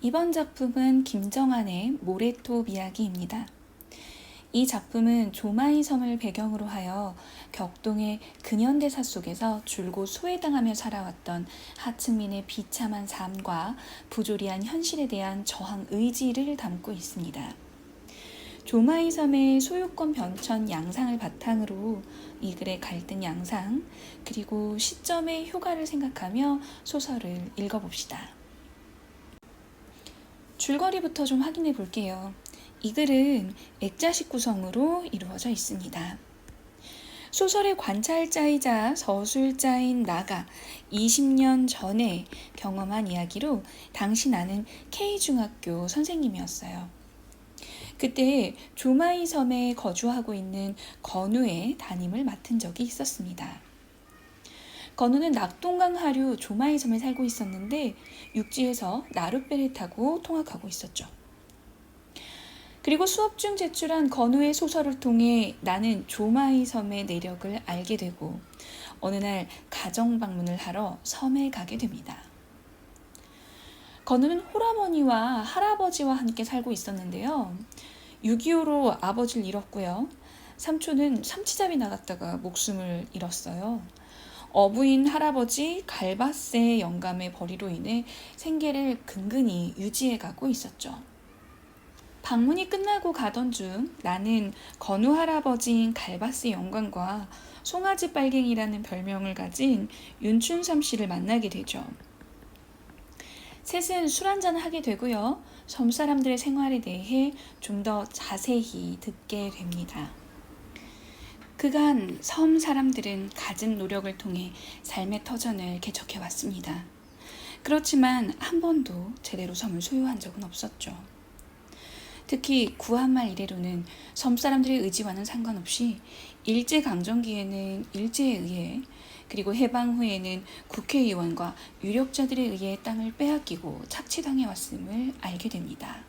이번 작품은 김정한의 모래톱 이야기입니다. 이 작품은 조마이 섬을 배경으로 하여 격동의 근현대사 속에서 줄곧 소외당하며 살아왔던 하층민의 비참한 삶과 부조리한 현실에 대한 저항 의지를 담고 있습니다. 조마이 섬의 소유권 변천 양상을 바탕으로 이 글의 갈등 양상, 그리고 시점의 효과를 생각하며 소설을 읽어봅시다. 줄거리부터 좀 확인해 볼게요. 이 글은 액자식 구성으로 이루어져 있습니다. 소설의 관찰자이자 서술자인 나가 20년 전에 경험한 이야기로 당시 나는 K중학교 선생님이었어요. 그때 조마이 섬에 거주하고 있는 건우의 담임을 맡은 적이 있었습니다. 건우는 낙동강 하류 조마이 섬에 살고 있었는데 육지에서 나룻배를 타고 통학하고 있었죠. 그리고 수업 중 제출한 건우의 소설을 통해 나는 조마이 섬의 내력을 알게 되고 어느 날 가정 방문을 하러 섬에 가게 됩니다. 건우는 홀어머니와 할아버지와 함께 살고 있었는데요. 6.25로 아버지를 잃었고요. 삼촌은 삼치잡이 나갔다가 목숨을 잃었어요. 어부인 할아버지 갈바세 영감의 벌이로 인해 생계를 근근히 유지해 가고 있었죠. 방문이 끝나고 가던 중 나는 건우 할아버지인 갈바세 영감과 송아지 빨갱이라는 별명을 가진 윤춘삼 씨를 만나게 되죠. 셋은 술 한잔 하게 되고요. 섬 사람들의 생활에 대해 좀 더 자세히 듣게 됩니다. 그간 섬 사람들은 갖은 노력을 통해 삶의 터전을 개척해 왔습니다. 그렇지만 한 번도 제대로 섬을 소유한 적은 없었죠. 특히 구한말 이래로는 섬 사람들의 의지와는 상관없이 일제강점기에는 일제에 의해 그리고 해방 후에는 국회의원과 유력자들에 의해 땅을 빼앗기고 착취당해 왔음을 알게 됩니다.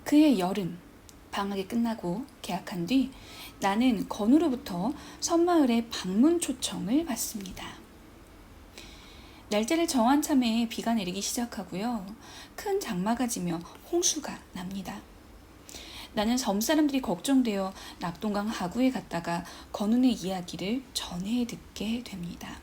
그해 여름, 방학이 끝나고 개학한 뒤 나는 건우로부터 섬마을에 방문 초청을 받습니다. 날짜를 정한 참에 비가 내리기 시작하고요. 큰 장마가 지며 홍수가 납니다. 나는 섬 사람들이 걱정되어 낙동강 하구에 갔다가 건우의 이야기를 전해 듣게 됩니다.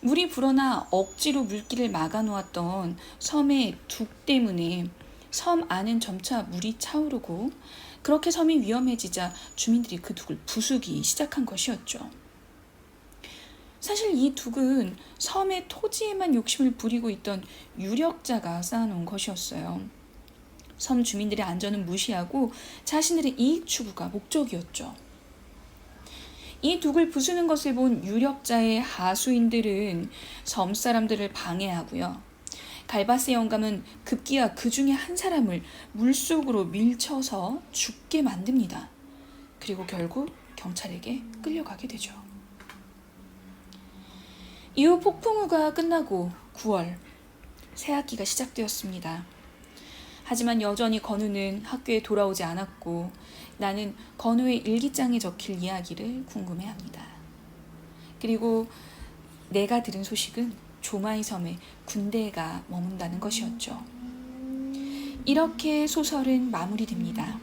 물이 불어나 억지로 물길을 막아놓았던 섬의 둑 때문에 섬 안은 점차 물이 차오르고 그렇게 섬이 위험해지자 주민들이 그 둑을 부수기 시작한 것이었죠. 사실 이 둑은 섬의 토지에만 욕심을 부리고 있던 유력자가 쌓아놓은 것이었어요. 섬 주민들의 안전은 무시하고 자신들의 이익 추구가 목적이었죠. 이 둑을 부수는 것을 본 유력자의 하수인들은 섬 사람들을 방해하고요. 갈바세 영감은 급기야 그 중에 한 사람을 물속으로 밀쳐서 죽게 만듭니다. 그리고 결국 경찰에게 끌려가게 되죠. 이후 폭풍우가 끝나고 9월, 새학기가 시작되었습니다. 하지만 여전히 건우는 학교에 돌아오지 않았고 나는 건우의 일기장에 적힐 이야기를 궁금해합니다. 그리고 내가 들은 소식은 조마이 섬에 군대가 머문다는 것이었죠. 이렇게 소설은 마무리됩니다.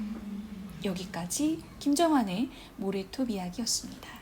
여기까지 김정한의 모래톱 이야기였습니다.